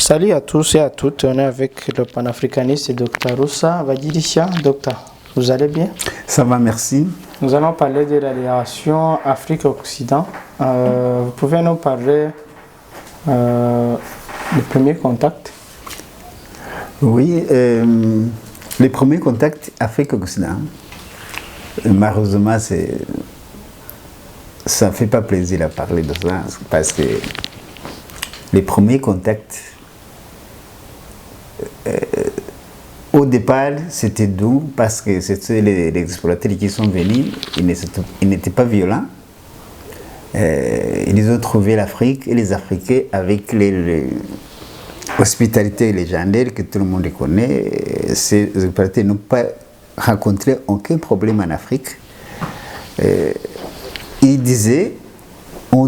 Salut à tous et à toutes, on est avec le panafricaniste Dr Roussa Vadirissia. Docteur, vous allez bien? Ça va, merci. Nous allons parler de la relation Afrique-Occident. Vous pouvez nous parler du premier contact? Oui, les premiers contacts Afrique-Occident, malheureusement, ça ne fait pas plaisir à parler de ça, parce que les premiers contacts, au départ, c'était doux, parce que c'était les explorateurs qui sont venus, ils n'étaient pas violents. Ils ont trouvé l'Afrique et les Africains avec l'hospitalité légendaire que tout le monde connaît. Ces explorateurs n'ont pas rencontré aucun problème en Afrique. Ils disaient, on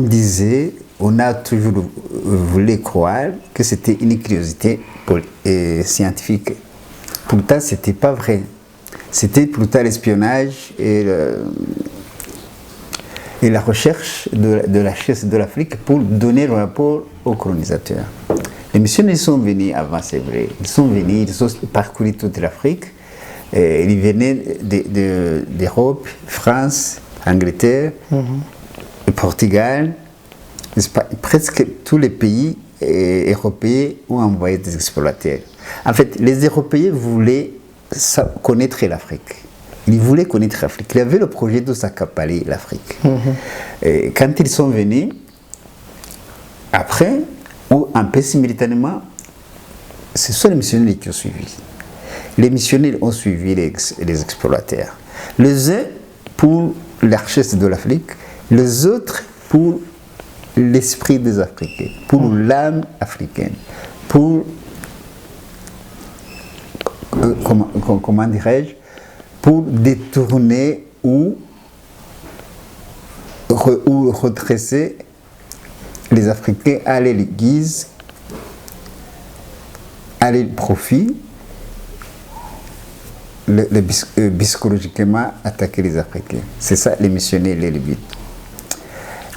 a toujours voulu croire que c'était une curiosité scientifique. Pourtant, ce n'était pas vrai. C'était plutôt l'espionnage et la recherche de la richesse de l'Afrique pour donner le rapport aux colonisateurs. Les missionnaires sont venus avant, c'est vrai. Ils sont venus, ils ont parcouru toute l'Afrique. Ils venaient d'Europe, France, Angleterre, Portugal. Presque tous les pays européens ont envoyé des explorateurs. En fait, les Européens voulaient connaître l'Afrique. Ils voulaient connaître l'Afrique. Il y avait le projet de s'accaparer l'Afrique. Et quand ils sont venus, après, ou un peu simultanément, ce sont les missionnaires qui ont suivi. Les missionnaires ont suivi les explorateurs. Les uns pour la richesse de l'Afrique, les autres pour l'esprit des Africains, pour l'âme africaine, pour, comment dirais-je, pour détourner ou redresser les Africains à leur guise, à leur profit, psychologiquement attaquer les Africains. C'est ça les missionnaires, les but.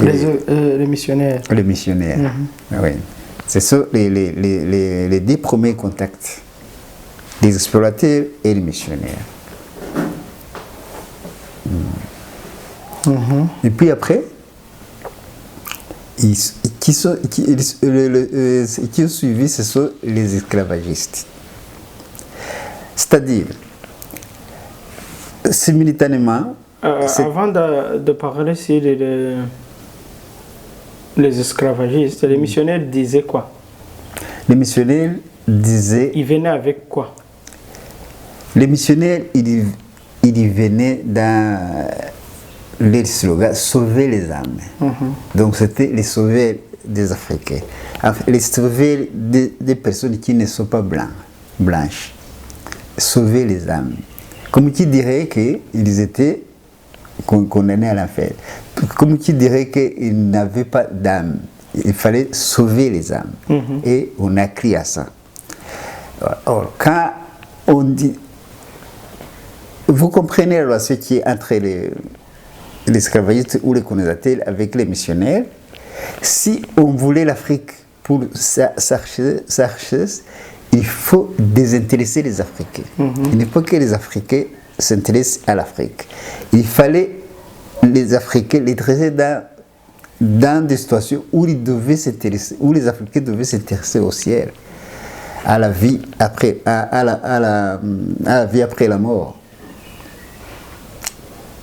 Les missionnaires. Les missionnaires, oui. C'est ça les deux premiers contacts, les explorateurs et les missionnaires. Et puis après, qui ont suivi, ce sont les esclavagistes. C'est-à-dire, simultanément... avant de parler sur les esclavagistes, les missionnaires disaient quoi? Les missionnaires disaient... Ils venaient avec quoi? Les missionnaires, ils venaient dans les slogans « Sauver les âmes ». Donc c'était les sauver des Africains. Enfin, les sauver des personnes qui ne sont pas blanches. Sauver les âmes. Comme qui dirait qu'ils étaient condamnés à l'enfer. Comme qui dirait qu'ils n'avaient pas d'âme. Il fallait sauver les âmes. Et on a crié à ça. Alors, quand on dit... Vous comprenez alors ce qui est entre les esclavagistes ou les colonisateurs avec les missionnaires. Si on voulait l'Afrique pour sa richesse, il faut désintéresser les Africains. Il ne faut que les Africains s'intéressent à l'Afrique. Il fallait les Africains les dresser dans des situations où ils devaient s'intéresser, où les Africains devaient s'intéresser au ciel, à la vie après, à la vie après la mort.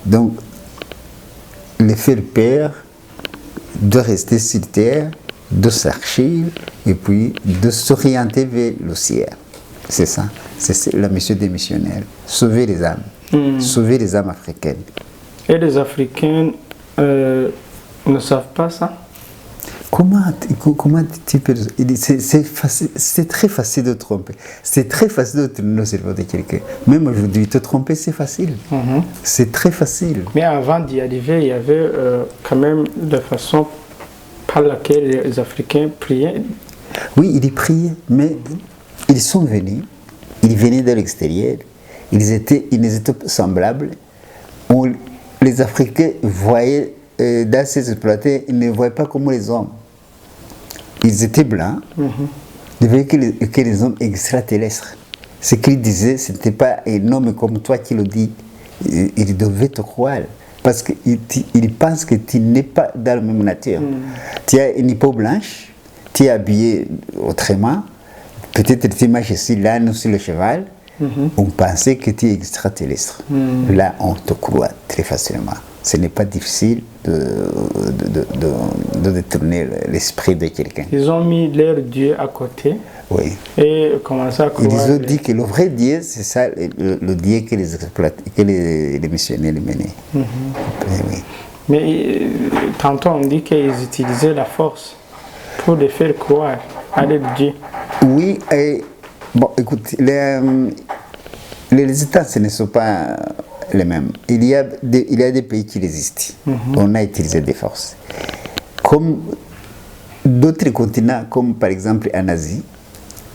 Donc, les faire peur de rester sur terre, de chercher et puis de s'orienter vers le ciel. C'est ça. C'est la mission des missionnaires. Sauver les âmes. Sauver les âmes africaines. Et les Africains ne savent pas ça? Comment tu peux... C'est très facile de tromper. C'est très facile de tourner le cerveau de quelqu'un. Même aujourd'hui, te tromper, c'est facile. C'est très facile. Mais avant d'y arriver, il y avait quand même de façon par laquelle les Africains priaient. Oui, ils priaient, mais ils sont venus. Ils venaient de l'extérieur. Ils étaient semblables. Les Africains voyaient dans ces exploiteurs, ils ne voyaient pas comme les hommes. Ils étaient blancs, devaient que les hommes extraterrestres. Ce qu'il disait, ce n'était pas un homme comme toi qui le dit. Il devait te croire. Parce qu'il pense que tu n'es pas dans la même nature. Tu as une peau blanche, tu es habillé autrement, peut-être tu marches sur l'âne ou sur le cheval. On pensait que tu es extraterrestre. Là, on te croit très facilement. Ce n'est pas difficile de détourner l'esprit de quelqu'un. Ils ont mis leur Dieu à côté. Oui. Et commencé à croire. Ils ont dit que le vrai Dieu, c'est ça, le Dieu que les missionnaires menaient. Oui. Mais tantôt on dit qu'ils utilisaient la force pour les faire croire à leur Dieu. Oui, bon, écoute, les résultats, ce ne sont pas les mêmes. Il y a des pays qui résistent. On a utilisé des forces. Comme d'autres continents, comme par exemple en Asie,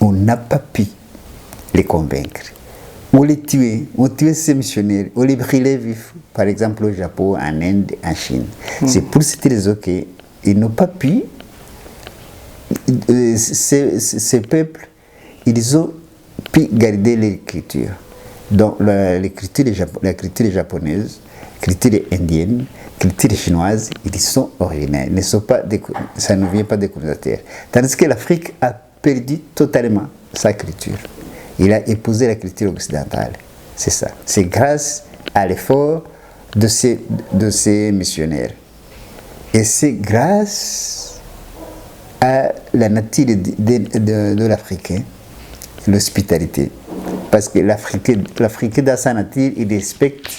on n'a pas pu les convaincre. On les tuait, on tuait ces missionnaires, on les brûlait vifs, par exemple au Japon, en Inde, en Chine. C'est pour cette raison qu'ils n'ont pas pu, ces peuples, ils ont pu garder l'écriture. Donc l'écriture japonaise, l'écriture indienne, l'écriture chinoise, ils sont originels, ça ne vient pas des colonisateurs. Tandis que l'Afrique a perdu totalement sa culture. Il a épousé la culture occidentale. C'est ça. C'est grâce à l'effort de ces missionnaires. Et c'est grâce à la nature de l'Africain, l'hospitalité. Parce que l'Africain, dans sa nature, il respecte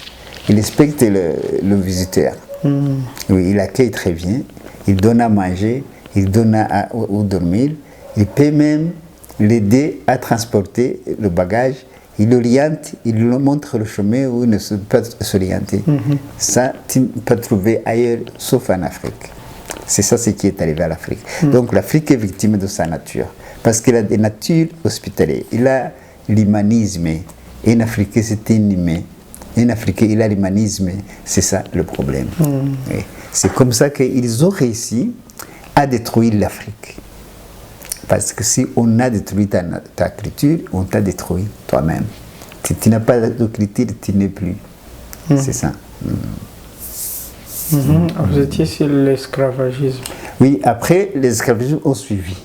le visiteur. Oui, il accueille très bien, il donne à manger, il donne à dormir. Il peut même l'aider à transporter le bagage. Il l'oriente, il lui montre le chemin où il ne peut pas s'orienter. Ça, tu ne peux pas trouver ailleurs, sauf en Afrique. C'est ça ce qui est arrivé à l'Afrique. Donc l'Afrique est victime de sa nature. Parce qu'il a des natures hospitalières. Il a l'humanisme. Un Africain, c'est un humain. Un Africain, il a l'humanisme. C'est ça le problème. C'est comme ça qu'ils ont réussi à détruire l'Afrique. Parce que si on a détruit ta culture, on t'a détruit toi-même. Si tu n'as pas de culture, tu n'es plus. C'est ça. Vous étiez sur l'esclavagisme. Oui, après, les esclavagismes ont suivi.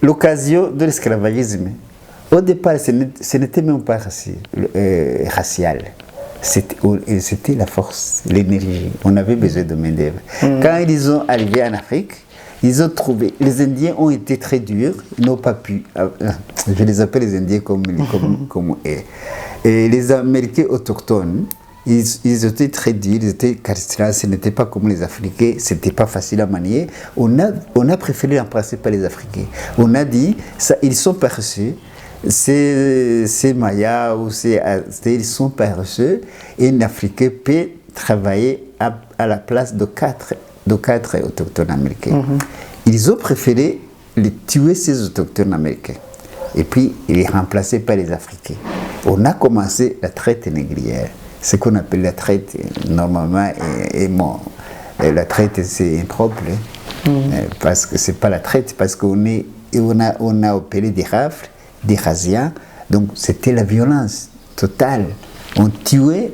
L'occasion de l'esclavagisme, au départ, ce n'était même pas racial. C'était la force, l'énergie. On avait besoin de main-d'œuvre. Quand ils sont arrivés en Afrique, ils ont trouvé, les Indiens ont été très durs, ils n'ont pas pu, je les appelle les Indiens comme eux. Et les Américains autochtones, ils étaient très durs, ils étaient castrats, ce n'était pas comme les Africains, ce n'était pas facile à manier. On a préféré remplacer par les Africains. On a dit, ça, ils sont paresseux, ces Mayas ou ils sont paresseux, et un Africain peut travailler à la place de quatre autochtones américains. Ils ont préféré tuer ces autochtones américains et puis les remplacer par les Africains. On a commencé la traite négrière, ce qu'on appelle la traite normalement la traite c'est impropre parce que c'est pas la traite, parce qu'on a opéré des rafles, des razzias, donc c'était la violence totale. On tuait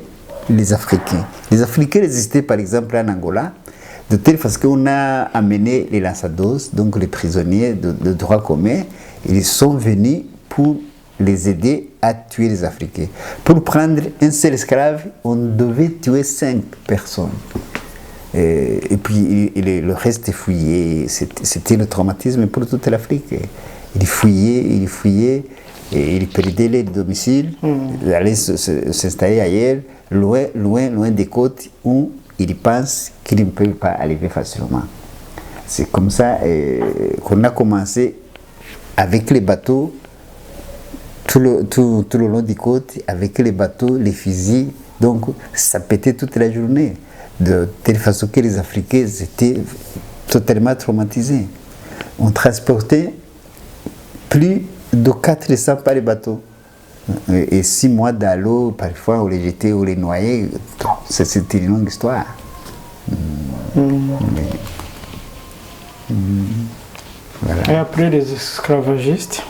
les Africains. Les Africains résistaient par exemple en Angola, de telle façon qu'on a amené les lançados, donc les prisonniers de droit commun, ils sont venus pour les aider à tuer les Africains. Pour prendre un seul esclave, on devait tuer 5 personnes. Et puis le reste est fouillé. C'était le traumatisme pour toute l'Afrique. Ils fouillaient, et ils perdaient les domiciles, ils allaient s'installer ailleurs, loin des côtes où ils pensent qu'ils ne peuvent pas arriver facilement. C'est comme ça qu'on a commencé avec les bateaux, tout le long des côtes, avec les bateaux, les fusils. Donc ça pétait toute la journée, de telle façon que les Africains étaient totalement traumatisés. On transportait plus de 400 par les bateaux. Et 6 mois dans l'eau, parfois on les jetait ou les noyait. C'était une longue histoire. Voilà. Et après les esclavagistes,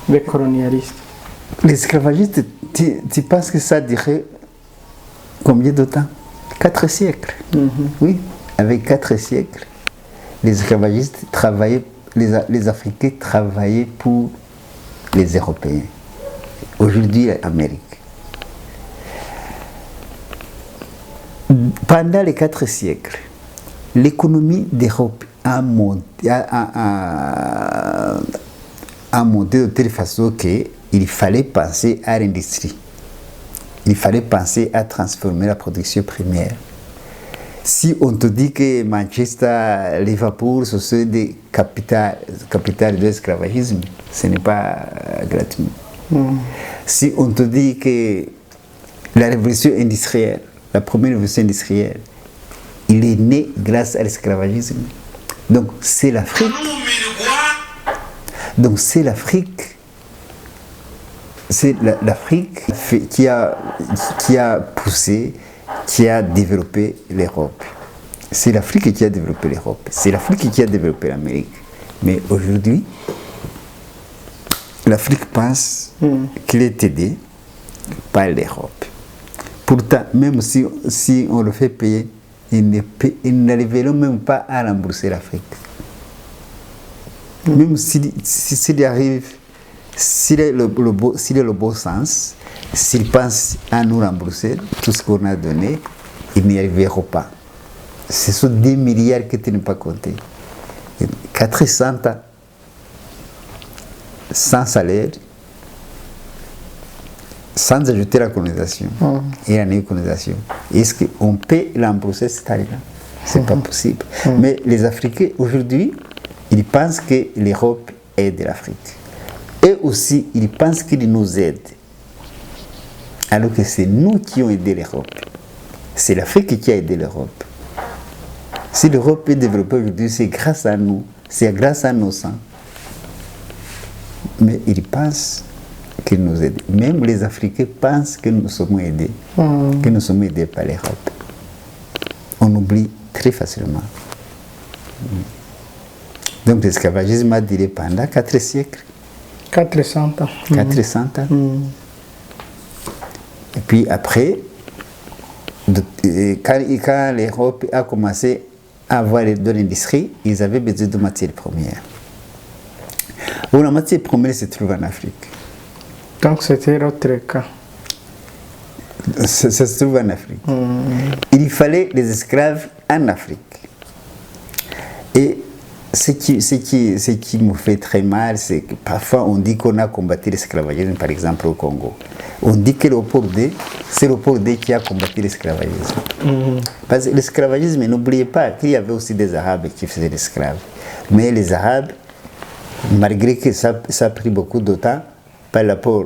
les colonialistes. Les esclavagistes, tu penses que ça dirait combien de temps? 4 siècles. Oui, avec 4 siècles, les esclavagistes travaillaient, les Africains travaillaient pour les Européens. Aujourd'hui, l'Amérique. Pendant les 4 siècles, l'économie d'Europe a monté de telle façon qu'il fallait penser à l'industrie. Il fallait penser à transformer la production primaire. Si on te dit que Manchester, Liverpool, ce sont des capitales de l'esclavagisme, ce n'est pas gratuit. Si on te dit que la révolution industrielle, la première révolution industrielle, il est né grâce à l'esclavagisme. Donc c'est l'Afrique. Donc c'est l'Afrique. C'est l'Afrique qui a poussé, qui a développé l'Europe. C'est l'Afrique qui a développé l'Europe. C'est l'Afrique qui a développé l'Amérique. Mais aujourd'hui, l'Afrique pense qu'il est aidé par l'Europe. Pourtant, même si on le fait payer, ils n'arriveront même pas à rembourser l'Afrique. Même s'il arrive, s'il est le bon sens, s'ils pensent à nous rembourser tout ce qu'on a donné, ils n'y arriveront pas. Ce sont des milliards que tu n'as pas compté. 400 ans sans salaire, sans ajouter la colonisation et la néocolonisation. Est-ce qu'on peut rembourser cette année-là? Ce n'est pas possible. Mais les Africains, aujourd'hui, ils pensent que l'Europe aide l'Afrique. Et aussi, ils pensent qu'ils nous aident. Alors que c'est nous qui avons aidé l'Europe. C'est l'Afrique qui a aidé l'Europe. Si l'Europe est développée aujourd'hui, c'est grâce à nous, c'est grâce à nos sangs. Mais ils pensent qu'ils nous aident. Même les Africains pensent que nous sommes aidés, que nous sommes aidés par l'Europe. On oublie très facilement. Donc l'esclavagisme a duré pendant 4 siècles. 400 ans. 400 ans. Et puis après, quand l'Europe a commencé à avoir de l'industrie, ils avaient besoin de matières premières. Bon, la matière première se trouve en Afrique. Donc c'était l'autre cas. Ça se trouve en Afrique. Il fallait des esclaves en Afrique. Et ce qui me fait très mal, c'est que parfois on dit qu'on a combattu l'esclavagisme, par exemple au Congo. On dit que c'est Léopold II qui a combattu l'esclavagisme. Parce que l'esclavagisme, n'oubliez pas qu'il y avait aussi des Arabes qui faisaient l'esclave. Mais les Arabes, malgré que ça a pris beaucoup de temps, par rapport,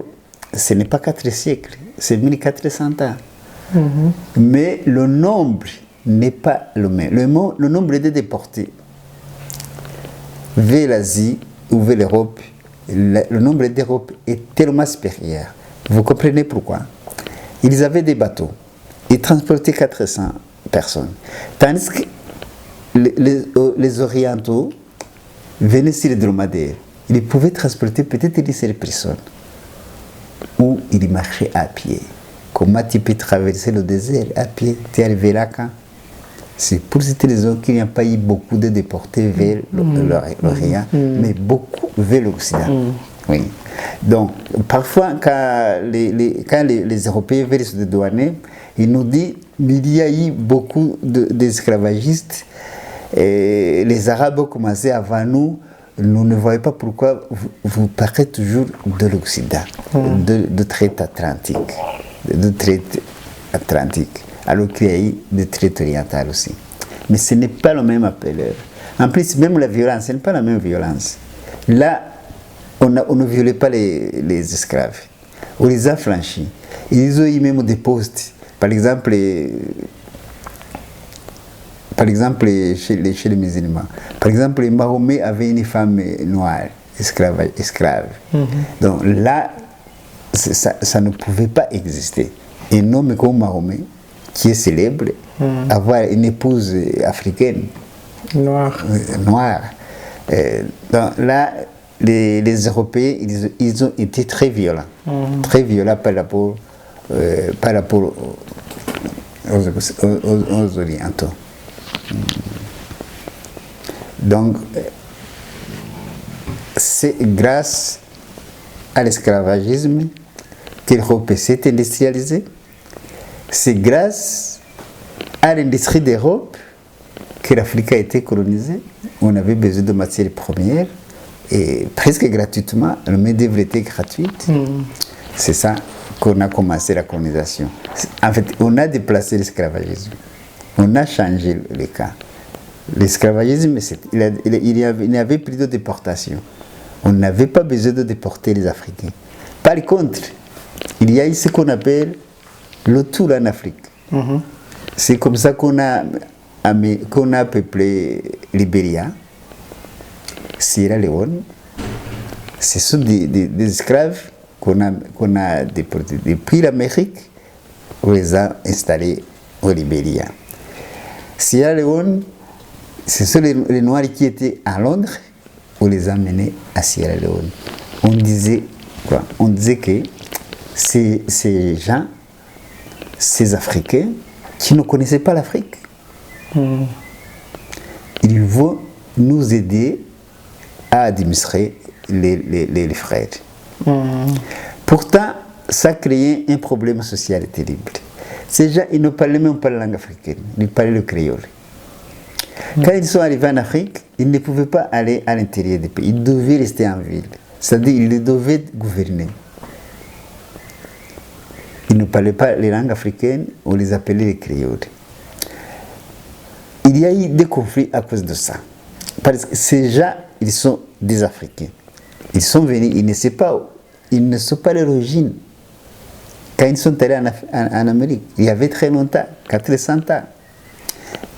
ce n'est pas 4 siècles, c'est 1400 ans. Mais le nombre n'est pas le même. Le nombre de déportés vers l'Asie ou vers l'Europe, le nombre d'Europe est tellement supérieur. Vous comprenez pourquoi? Ils avaient des bateaux. Ils transportaient 400 personnes. Tandis que les Orientaux venaient sur les dromadaires. Ils pouvaient transporter peut-être 17 personnes. Ou ils marchaient à pied. Comment tu peux traverser le désert à pied? Tu es arrivé là quand? C'est pour cette raison qu'il n'y a pas eu beaucoup de déportés vers l'Orient, mais beaucoup vers l'Occident. Oui. Donc, parfois, quand les Européens veulent se dédouaner, ils nous disent qu'il y a eu beaucoup d'esclavagistes, et les Arabes ont commencé avant nous. Nous ne voyons pas pourquoi vous parlez toujours de l'Occident, de traite atlantique, alors qu'il y a eu des traites orientales aussi. Mais ce n'est pas le même appelleur. En plus, même la violence, ce n'est pas la même violence. Là, on ne violait pas les esclaves. On les a franchis. Ils ont eu même des postes. Par exemple, chez les musulmans. Par exemple, Mahomet avait une femme noire, esclave. Donc là, ça ne pouvait pas exister. Un homme comme Mahomet, qui est célèbre, avoir une épouse africaine, noirs. Donc là, les Européens, ils ont été très violents. Très violents par rapport aux Orientaux. Donc, c'est grâce à l'esclavagisme que l'Europe s'est industrialisée. C'est grâce à l'industrie d'Europe que l'Afrique a été colonisée. On avait besoin de matières premières et presque gratuitement, la main-d'œuvre était gratuite. C'est ça qu'on a commencé la colonisation. En fait, on a déplacé l'esclavagisme. On a changé le cas. L'esclavagisme, il n'y avait plus de déportation. On n'avait pas besoin de déporter les Africains. Par contre, il y a eu ce qu'on appelle le tour en Afrique. C'est comme ça qu'on a peuplé Libéria, Sierra Leone. Ce sont des esclaves qu'on a déportés depuis l'Amérique, on les a installés au Libéria. Sierra Leone, ce sont les Noirs qui étaient à Londres, on les a menés à Sierra Leone. On disait quoi? On disait que ces gens, ces Africains, qui ne connaissaient pas l'Afrique, ils vont nous aider à administrer les frères. Pourtant, ça créait un problème social terrible. Ces gens, ils ne parlaient même pas la langue africaine, ils parlaient le créole. Quand ils sont arrivés en Afrique, ils ne pouvaient pas aller à l'intérieur des pays, ils devaient rester en ville. C'est-à-dire qu'ils devaient gouverner. Ils ne parlaient pas les langues africaines, on les appelait les créoles. Il y a eu des conflits à cause de ça. Parce que ces gens, ils sont des Africains. Ils sont venus, ils ne sont pas l'origine. Quand ils sont allés en Amérique, il y avait très longtemps, 400 ans,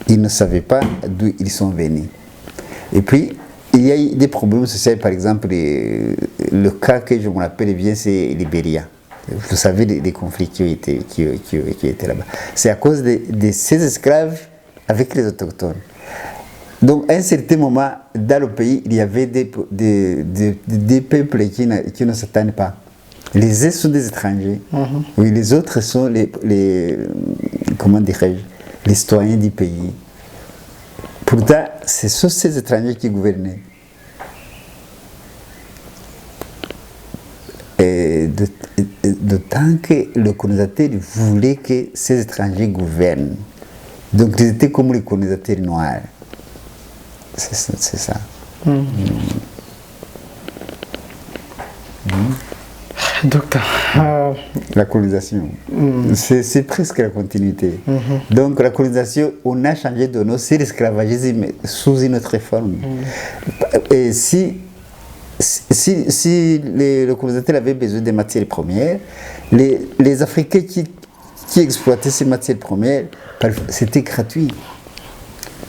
ils ne savaient pas d'où ils sont venus. Et puis, il y a eu des problèmes sociaux, par exemple, le cas que je me rappelle bien, c'est Libéria. Vous savez, les conflits qui étaient là-bas. C'est à cause de ces esclaves avec les autochtones. Donc, à un certain moment, dans le pays, il y avait des peuples qui ne s'attendent pas. Les uns sont des étrangers, oui, les autres sont comment dirais-je, les citoyens du pays. Pourtant, ce sont ces étrangers qui gouvernaient. Et d'autant que le colonisateur voulait que ces étrangers gouvernent. Donc, ils étaient comme les colonisateurs noirs. C'est ça. Docteur. La colonisation, c'est presque la continuité. Donc la colonisation, on a changé de nom, c'est l'esclavagisme sous une autre forme. Et si le colonisateur avait besoin de matières premières, les Africains qui exploitaient ces matières premières, c'était gratuit.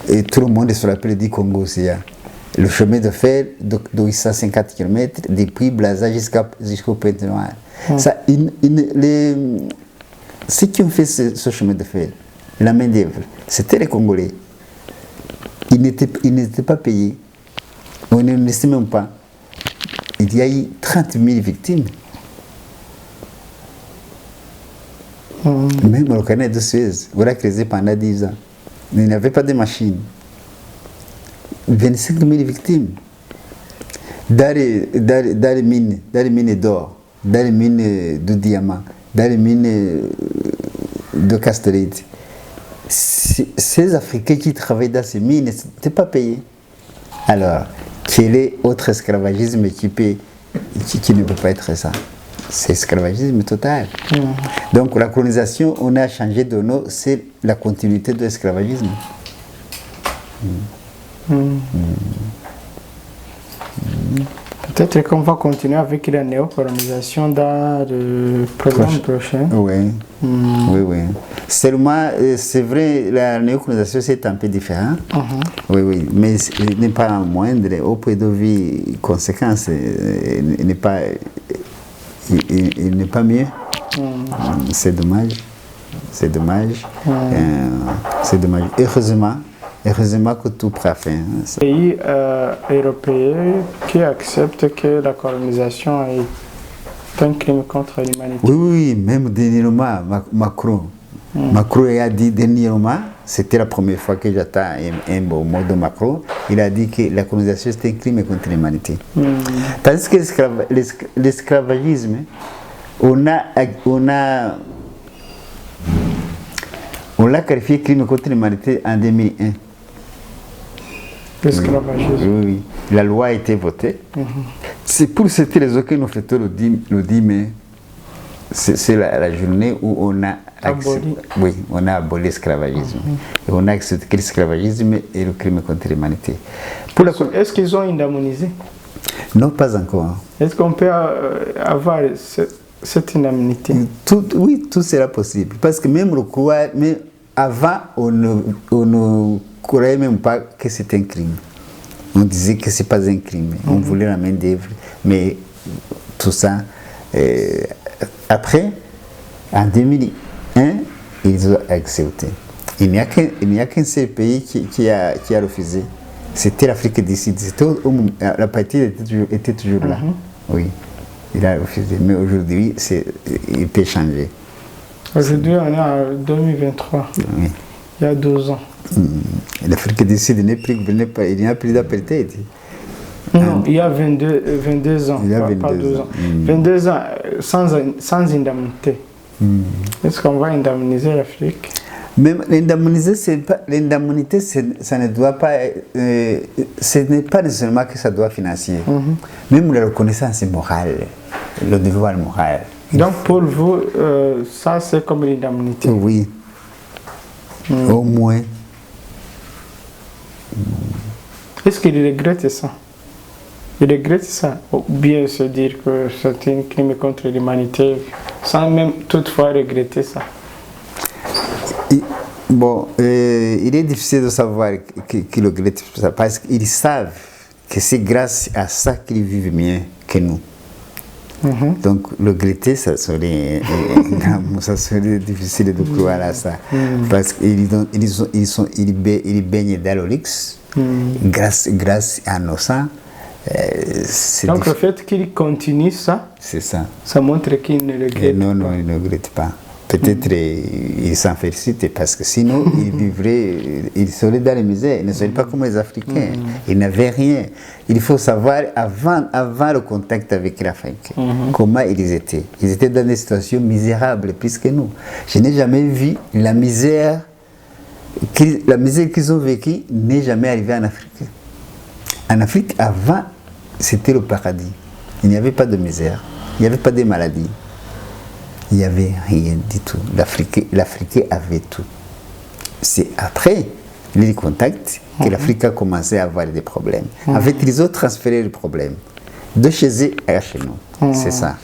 Et tout le monde se rappelle du Congo aussi. Le chemin de fer de 850 km depuis Blaza jusqu'au Pointe-Noire. Ceux qui ont fait ce chemin de fer, la main-d'œuvre, c'était les Congolais. Ils n'étaient pas payés. On ne sait même pas. Il y a eu 30 000 victimes. Même le canal de Suez, on l'a creusé pendant 10 ans. Il n'y avait pas de machine. 25 000 victimes. Dans les mines d'or, dans les mines de diamants, dans les mines de castrite. Ces Africains qui travaillaient dans ces mines n'étaient pas payés. Alors, quel est autre esclavagisme qui ne peut pas être ça? C'est esclavagisme total. Donc la colonisation, on a changé de nom, c'est la continuité de l'esclavagisme. Peut-être qu'on va continuer avec la néocolonisation dans le programme prochain. Oui. Oui. Seulement, c'est vrai, la néocolonisation c'est un peu différent. Oui, mais il n'est pas moindre. Au point de vue conséquence, il n'est pas mieux. C'est dommage. C'est dommage. Heureusement, heureusement que tout prend fin. Pays européens qui acceptent que la colonisation est un crime contre l'humanité. Oui, même dernièrement, Macron. Macron a dit dernièrement, c'était la première fois que j'entends un beau mot de Macron, il a dit que la colonisation c'est un crime contre l'humanité. Tandis que l'esclavagisme, on l'a qualifié crime contre l'humanité en 2001. L'esclavagisme. Oui, la loi a été votée. C'est pour cette raison que nous fêtons le 10 mai. C'est la journée où on a aboli l'esclavagisme. Et on a accepté que l'esclavagisme est le crime contre l'humanité. Est-ce qu'ils ont indemnisé? Non, pas encore. Est-ce qu'on peut avoir cette indemnité? Oui, tout sera possible. Parce que même avant, on ne croyait même pas que c'était un crime. On disait que ce n'est pas un crime. On voulait la main d'œuvre. Mais tout ça... après, en 2001, ils ont accepté. Il n'y a qu'un seul pays qui a refusé. C'était l'Afrique du Sud. La partie était toujours là. Oui, il a refusé. Mais aujourd'hui, il peut changer. Aujourd'hui, on est en 2023. Oui. Il y a 12 ans. L'Afrique du Sud il n'y a plus d'apartheid. Non, il y a 22 ans, pas 12 ans. 22 ans sans indemnité. Est-ce qu'on va indemniser l'Afrique? Même l'indemnité, ça ne doit pas, ce n'est pas nécessairement que ça doit financer. Même la reconnaissance morale, le devoir moral. Donc pour vous, ça c'est comme l'indemnité? Oui, au moins. Est-ce qu'il regrette ça? Il regrette ça, ou bien se dire que c'est un crime contre l'humanité, sans même toutefois regretter ça? Bon, il est difficile de savoir qu'il regrette ça, parce qu'ils savent que c'est grâce à ça qu'ils vivent mieux que nous. Donc, le regretter, ça serait difficile de croire à ça, parce qu'ils baignent dans le luxe, grâce à nos sangs. Donc le fait qu'il continue ça, ça montre qu'il ne regrette pas. Non, il ne regrette pas. Peut-être il s'en félicite parce que sinon il serait dans la misère. Il ne serait pas comme les Africains. Il n'avait rien. Il faut savoir avant le contact avec l'Afrique, comment ils étaient. Ils étaient dans des situations misérables plus que nous. Je n'ai jamais vu la misère qu'ils ont vécue n'est jamais arrivée en Afrique. En Afrique, avant, c'était le paradis. Il n'y avait pas de misère, il n'y avait pas de maladies. Il n'y avait rien du tout. L'Afrique avait tout. C'est après les contacts que l'Afrique a commencé à avoir des problèmes. En fait, ils ont transféré les problèmes de chez eux à chez nous. C'est ça.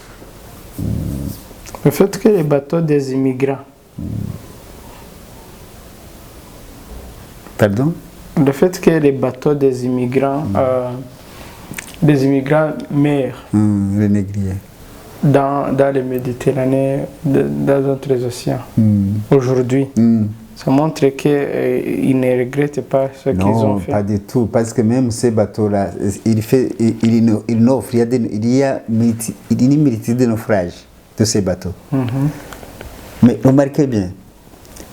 Le fait que les bateaux des immigrants... Pardon? Le fait que les bateaux des immigrants meurent les négriers dans les Méditerranées, dans d'autres océans, aujourd'hui, ça montre qu'ils ne regrettent pas ce qu'ils ont fait. Non, pas du tout, parce que même ces bateaux-là, il offre, il y a une multitude de naufrages de ces bateaux. Mais remarquez bien,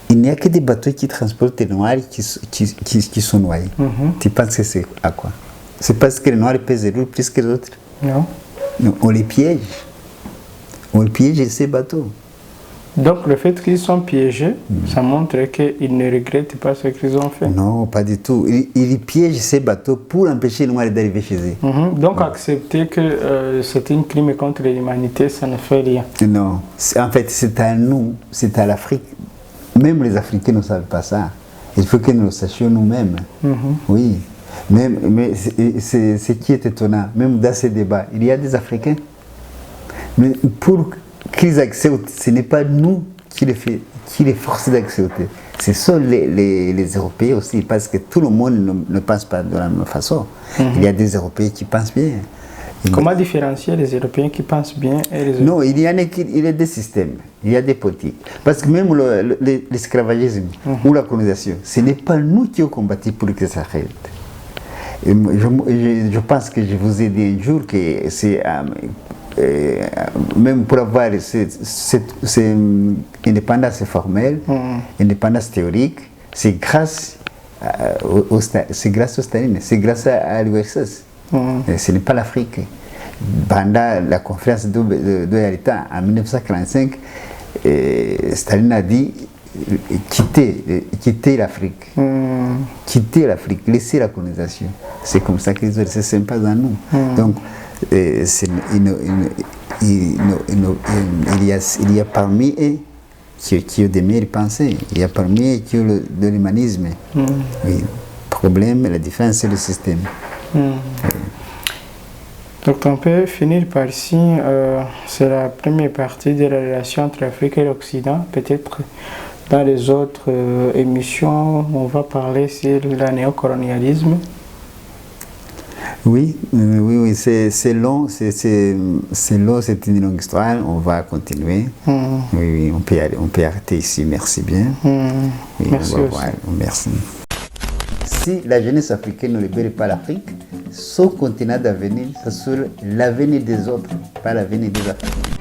il n'y a que des bateaux qui transportent les Noirs qui sont noyés. Tu penses que c'est à quoi? C'est parce que les Noirs pèsent lourd plus que les autres? Non. Non, on les piège. On piège ces bateaux. Donc le fait qu'ils sont piégés, ça montre qu'ils ne regrettent pas ce qu'ils ont fait. Non, pas du tout. Ils piègent ces bateaux pour empêcher les Noirs d'arriver chez eux. Donc accepter que c'est un crime contre l'humanité, ça ne fait rien. Non. En fait, c'est à nous, c'est à l'Afrique. Même les Africains ne savent pas ça. Il faut que nous le sachions nous-mêmes. Oui. Mais c'est ce qui est étonnant. Même dans ces débats, il y a des Africains. Mais pour qu'ils acceptent, ce n'est pas nous qui les forçons d'accepter. Ce sont les Européens aussi, parce que tout le monde ne pense pas de la même façon. Il y a des Européens qui pensent bien. Comment différencier les Européens qui pensent bien et les autres? Non, il y a des systèmes. il y a des politiques. Parce que même l'esclavagisme ou la colonisation, ce n'est pas nous qui avons combattu pour que ça arrête. Et je pense que je vous ai dit un jour que c'est même pour avoir cette indépendance formelle, indépendance théorique, c'est grâce au Staline, c'est grâce à l'URSS. Ce n'est pas l'Afrique. Pendant la conférence de Yalta en 1945, Staline a dit quitter l'Afrique. Quitter l'Afrique, laisser la colonisation. C'est comme ça que les ORC ne sont pas dans nous. Donc, il y a parmi eux qui ont des meilleures pensées. Il y a parmi eux qui ont de l'humanisme. Oui. Le problème, la différence, c'est le système. Donc on peut finir par ici, c'est la première partie de la relation entre l'Afrique et l'Occident. Peut-être dans les autres émissions, on va parler sur le néocolonialisme. Oui, c'est long, c'est long, c'est une longue histoire, on va continuer. Oui, on peut arrêter ici, merci bien. Merci aussi. Merci. Si la jeunesse africaine ne libère pas l'Afrique, son continent d'avenir, c'est sur l'avenir des autres, pas l'avenir des Africains.